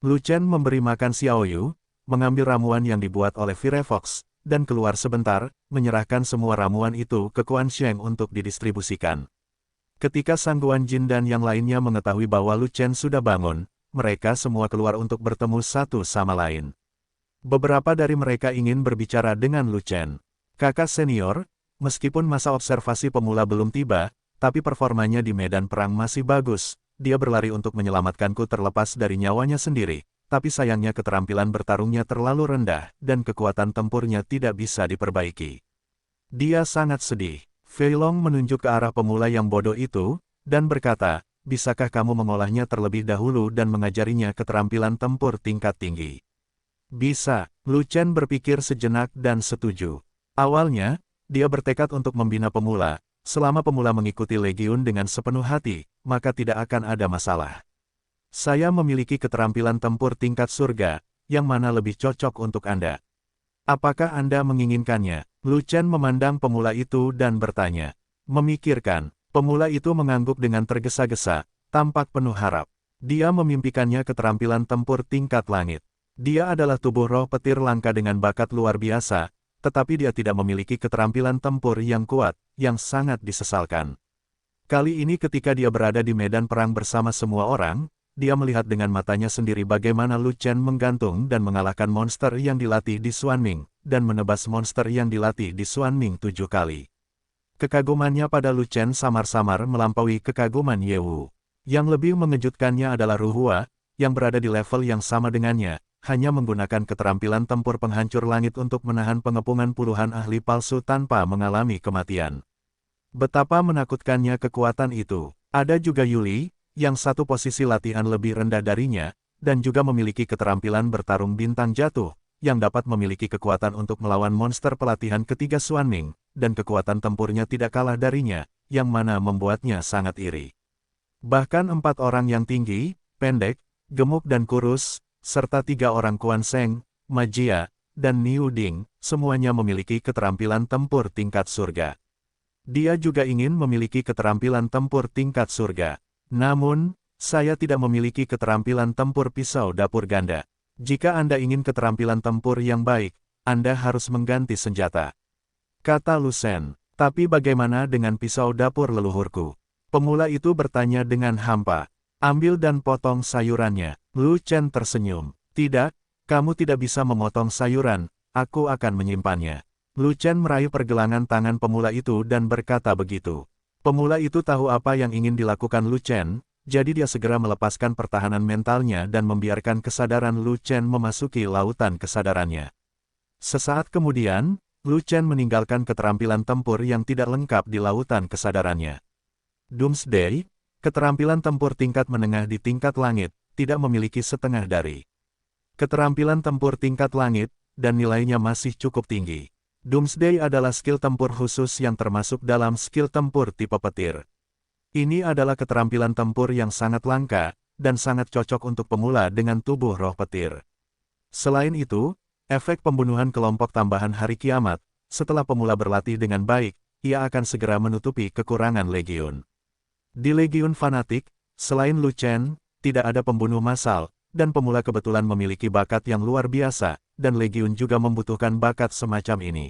Lu Chen memberi makan Xiaoyu, mengambil ramuan yang dibuat oleh Firefox, dan keluar sebentar, menyerahkan semua ramuan itu ke Quan Sheng untuk didistribusikan. Ketika Sang Guan Jin dan yang lainnya mengetahui bahwa Lu Chen sudah bangun, mereka semua keluar untuk bertemu satu sama lain. Beberapa dari mereka ingin berbicara dengan Lu Chen. Kakak senior, meskipun masa observasi pemula belum tiba, tapi performanya di medan perang masih bagus, dia berlari untuk menyelamatkanku terlepas dari nyawanya sendiri. Tapi sayangnya keterampilan bertarungnya terlalu rendah, dan kekuatan tempurnya tidak bisa diperbaiki. Dia sangat sedih. Fei Long menunjuk ke arah pemula yang bodoh itu, dan berkata, bisakah kamu mengolahnya terlebih dahulu dan mengajarinya keterampilan tempur tingkat tinggi? Bisa, Lu Chen berpikir sejenak dan setuju. Awalnya, dia bertekad untuk membina pemula, selama pemula mengikuti Legiun dengan sepenuh hati, maka tidak akan ada masalah. Saya memiliki keterampilan tempur tingkat surga, yang mana lebih cocok untuk Anda. Apakah Anda menginginkannya? Lu Chen memandang pemula itu dan bertanya. Memikirkan, pemula itu mengangguk dengan tergesa-gesa, tampak penuh harap. Dia memimpikannya keterampilan tempur tingkat langit. Dia adalah tubuh roh petir langka dengan bakat luar biasa, tetapi dia tidak memiliki keterampilan tempur yang kuat, yang sangat disesalkan. Kali ini ketika dia berada di medan perang bersama semua orang, dia melihat dengan matanya sendiri bagaimana Lu Chen menggantung dan mengalahkan monster yang dilatih di Xuanming, dan menebas monster yang dilatih di Xuanming 7 kali. Kekagumannya pada Lu Chen samar-samar melampaui kekaguman Ye Wu. Yang lebih mengejutkannya adalah Ru Hua, yang berada di level yang sama dengannya, hanya menggunakan keterampilan tempur penghancur langit untuk menahan pengepungan puluhan ahli palsu tanpa mengalami kematian. Betapa menakutkannya kekuatan itu. Ada juga Yuli, yang satu posisi latihan lebih rendah darinya, dan juga memiliki keterampilan bertarung bintang jatuh, yang dapat memiliki kekuatan untuk melawan monster pelatihan ketiga Xuanming, dan kekuatan tempurnya tidak kalah darinya, yang mana membuatnya sangat iri. Bahkan 4 orang yang tinggi, pendek, gemuk dan kurus, serta 3 orang Quan Sheng, Ma Jia, dan Niu Ding, semuanya memiliki keterampilan tempur tingkat surga. Dia juga ingin memiliki keterampilan tempur tingkat surga. Namun, saya tidak memiliki keterampilan tempur pisau dapur ganda. Jika Anda ingin keterampilan tempur yang baik, Anda harus mengganti senjata. Kata Lu Chen, tapi bagaimana dengan pisau dapur leluhurku? Pemula itu bertanya dengan hampa. Ambil dan potong sayurannya. Lu Chen tersenyum. Tidak, kamu tidak bisa memotong sayuran, aku akan menyimpannya. Lu Chen meraih pergelangan tangan pemula itu dan berkata begitu. Pemula itu tahu apa yang ingin dilakukan Lu Chen, jadi dia segera melepaskan pertahanan mentalnya dan membiarkan kesadaran Lu Chen memasuki lautan kesadarannya. Sesaat kemudian, Lu Chen meninggalkan keterampilan tempur yang tidak lengkap di lautan kesadarannya. Doomsday, keterampilan tempur tingkat menengah di tingkat langit, tidak memiliki setengah dari keterampilan tempur tingkat langit, dan nilainya masih cukup tinggi. Doomsday adalah skill tempur khusus yang termasuk dalam skill tempur tipe petir. Ini adalah keterampilan tempur yang sangat langka, dan sangat cocok untuk pemula dengan tubuh roh petir. Selain itu, efek pembunuhan kelompok tambahan hari kiamat, setelah pemula berlatih dengan baik, ia akan segera menutupi kekurangan Legiun. Di Legiun fanatik, selain Lu Chen, tidak ada pembunuh massal, dan pemula kebetulan memiliki bakat yang luar biasa, dan Legiun juga membutuhkan bakat semacam ini.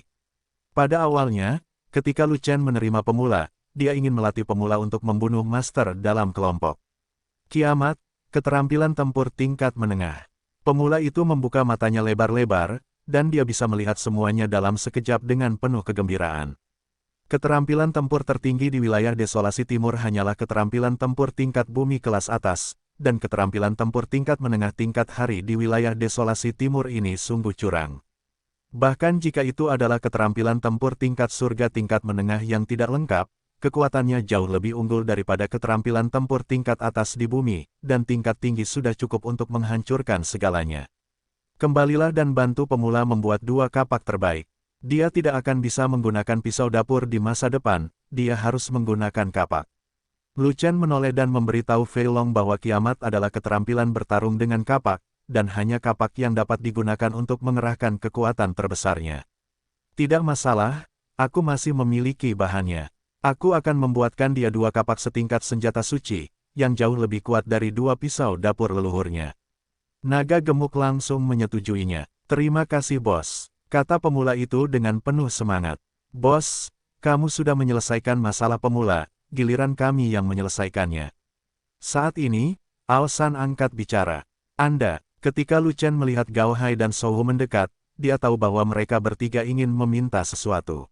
Pada awalnya, ketika Lu Chen menerima pemula, dia ingin melatih pemula untuk membunuh master dalam kelompok. Kiamat, keterampilan tempur tingkat menengah. Pemula itu membuka matanya lebar-lebar, dan dia bisa melihat semuanya dalam sekejap dengan penuh kegembiraan. Keterampilan tempur tertinggi di wilayah Desolasi Timur hanyalah keterampilan tempur tingkat bumi kelas atas, dan keterampilan tempur tingkat menengah tingkat hari di wilayah Desolasi Timur ini sungguh curang. Bahkan jika itu adalah keterampilan tempur tingkat surga tingkat menengah yang tidak lengkap, kekuatannya jauh lebih unggul daripada keterampilan tempur tingkat atas di bumi, dan tingkat tinggi sudah cukup untuk menghancurkan segalanya. Kembalilah dan bantu pemula membuat 2 kapak terbaik. Dia tidak akan bisa menggunakan pisau dapur di masa depan, dia harus menggunakan kapak. Lu Chen menoleh dan memberitahu Fei Long bahwa kiamat adalah keterampilan bertarung dengan kapak, dan hanya kapak yang dapat digunakan untuk mengerahkan kekuatan terbesarnya. Tidak masalah, aku masih memiliki bahannya. Aku akan membuatkan dia 2 kapak setingkat senjata suci, yang jauh lebih kuat dari 2 pisau dapur leluhurnya. Naga gemuk langsung menyetujuinya. Terima kasih bos, kata pemula itu dengan penuh semangat. Bos, kamu sudah menyelesaikan masalah pemula, giliran kami yang menyelesaikannya. Saat ini, Ao San angkat bicara. Anda, ketika Lu Chen melihat Gao Hai dan Shou Hu mendekat, dia tahu bahwa mereka bertiga ingin meminta sesuatu.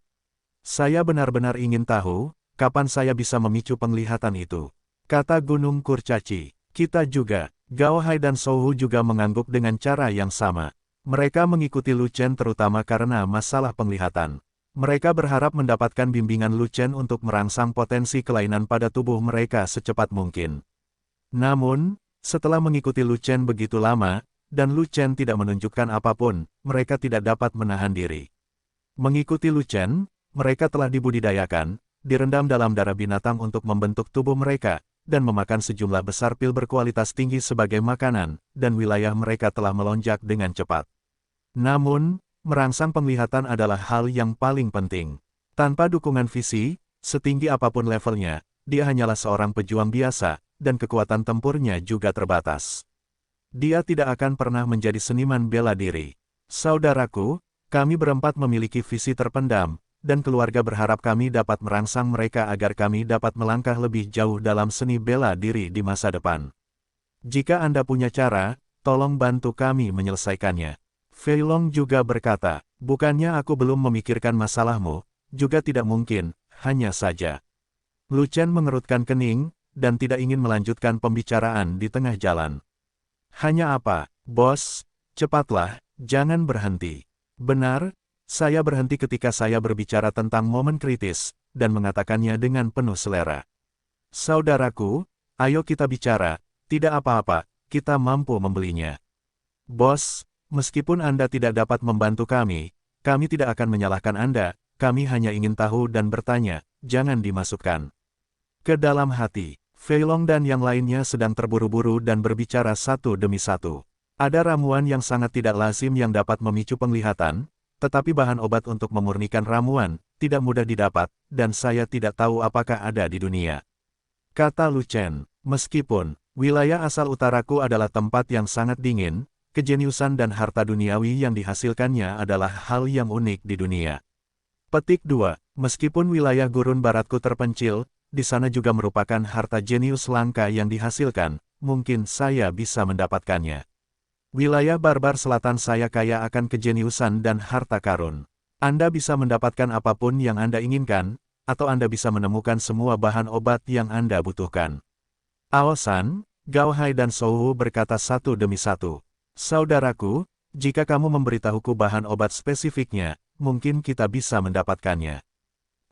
Saya benar-benar ingin tahu, kapan saya bisa memicu penglihatan itu, kata Gunung Kurcaci. Kita juga. Gao Hai dan Shou Hu juga mengangguk dengan cara yang sama. Mereka mengikuti Lu Chen terutama karena masalah penglihatan. Mereka berharap mendapatkan bimbingan Lu Chen untuk merangsang potensi kelainan pada tubuh mereka secepat mungkin. Namun, setelah mengikuti Lu Chen begitu lama, dan Lu Chen tidak menunjukkan apapun, mereka tidak dapat menahan diri. Mengikuti Lu Chen, mereka telah dibudidayakan, direndam dalam darah binatang untuk membentuk tubuh mereka, dan memakan sejumlah besar pil berkualitas tinggi sebagai makanan, dan wilayah mereka telah melonjak dengan cepat. Namun, merangsang penglihatan adalah hal yang paling penting. Tanpa dukungan visi, setinggi apapun levelnya, dia hanyalah seorang pejuang biasa, dan kekuatan tempurnya juga terbatas. Dia tidak akan pernah menjadi seniman bela diri. Saudaraku, kami berempat memiliki visi terpendam, dan keluarga berharap kami dapat merangsang mereka agar kami dapat melangkah lebih jauh dalam seni bela diri di masa depan. Jika Anda punya cara, tolong bantu kami menyelesaikannya. Fei Long juga berkata, bukannya aku belum memikirkan masalahmu, juga tidak mungkin, hanya saja. Lu Chen mengerutkan kening, dan tidak ingin melanjutkan pembicaraan di tengah jalan. Hanya apa, bos? Cepatlah, jangan berhenti. Benar, saya berhenti ketika saya berbicara tentang momen kritis, dan mengatakannya dengan penuh selera. Saudaraku, ayo kita bicara, tidak apa-apa, kita mampu membelinya. Bos, meskipun Anda tidak dapat membantu kami tidak akan menyalahkan Anda, kami hanya ingin tahu dan bertanya, jangan dimasukkan ke dalam hati. Fei Long dan yang lainnya sedang terburu-buru dan berbicara satu demi satu. Ada ramuan yang sangat tidak lazim yang dapat memicu penglihatan, tetapi bahan obat untuk memurnikan ramuan tidak mudah didapat, dan saya tidak tahu apakah ada di dunia. Kata Lu Chen, meskipun wilayah asal utaraku adalah tempat yang sangat dingin, kejeniusan dan harta duniawi yang dihasilkannya adalah hal yang unik di dunia. Petik 2. Meskipun wilayah gurun baratku terpencil, di sana juga merupakan harta jenius langka yang dihasilkan, mungkin saya bisa mendapatkannya. Wilayah barbar selatan saya kaya akan kejeniusan dan harta karun. Anda bisa mendapatkan apapun yang Anda inginkan, atau Anda bisa menemukan semua bahan obat yang Anda butuhkan. Ao San, Gao Hai dan Shou Hu berkata satu demi satu. Saudaraku, jika kamu memberitahuku bahan obat spesifiknya, mungkin kita bisa mendapatkannya.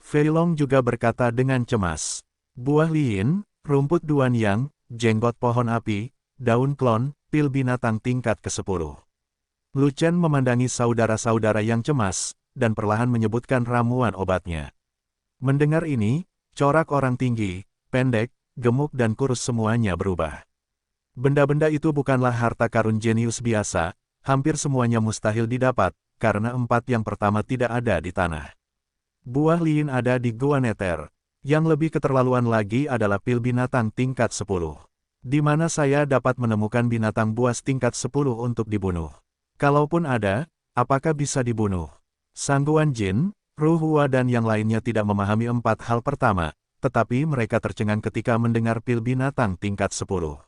Fei Long juga berkata dengan cemas. Buah lien, rumput duan yang, jenggot pohon api, daun klon, pil binatang tingkat ke-10. Lu Chen memandangi saudara-saudara yang cemas, dan perlahan menyebutkan ramuan obatnya. Mendengar ini, corak orang tinggi, pendek, gemuk dan kurus semuanya berubah. Benda-benda itu bukanlah harta karun jenius biasa, hampir semuanya mustahil didapat, karena 4 yang pertama tidak ada di tanah. Buah lien ada di Gua Neter. Yang lebih keterlaluan lagi adalah pil binatang tingkat 10. Di mana saya dapat menemukan binatang buas tingkat 10 untuk dibunuh? Kalaupun ada, apakah bisa dibunuh? Sangguan Jin, Ru Hua dan yang lainnya tidak memahami 4 hal pertama, tetapi mereka tercengang ketika mendengar pil binatang tingkat 10.